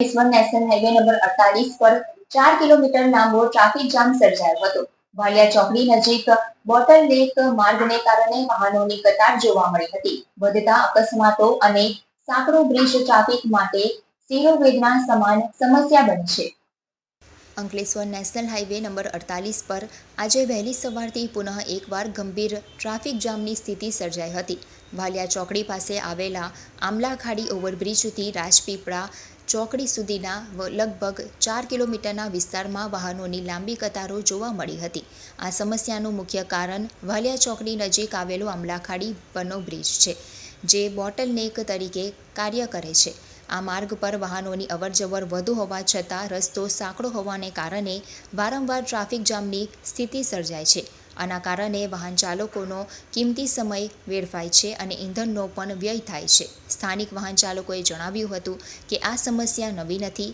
Ankleshwar national highway number 48 પર 4 kilometre લાંબો traffic jam સર્જાયો હતો. વાલિયા ચોકડી નજીક બોટલ નેક માર્ગને કારણે વાહનોની કતાર જોવા મળી હતી. વધતા અકસ્માતો અને સાંકડો બ્રિજ ટ્રાફિક માટે શિરોવેદના સમાન સમસ્યા બની છે. અંકલેશ્વર નેશનલ હાઈવે નંબર 48 પર આજે વહેલી સવારથી પુનઃ એકવાર ગંભીર ટ્રાફિક જામની સ્થિતિ સર્જાઈ હતી. વાલિયા ચોકડી પાસે આવેલા આમલાખાડી ઓવરબ્રિજથી રાજપીપળા ચોકડી સુધીના લગભગ 4 કિલોમીટરના વિસ્તારમાં વાહનોની લાંબી કતારો જોવા મળી હતી. આ સમસ્યાનું મુખ્ય કારણ વાલિયા ચોકડી નજીક આવેલો આમલાખાડી પરનો બ્રિજ છે, જે બોટલનેક તરીકે કાર્ય કરે છે. આ માર્ગ પર વાહનોની અવરજવર વધુ હોવા છતાં રસ્તો સાંકડો હોવાને કારણે વારંવાર ટ્રાફિક જામની સ્થિતિ સર્જાય છે. આના કારણે વાહન ચાલકોનો કિંમતી સમય વેડફાય છે અને ઇંધણનો પણ વ્યય થાય છે. સ્થાનિક વાહન ચાલકોએ જણાવ્યું હતું કે આ સમસ્યા નવી નથી,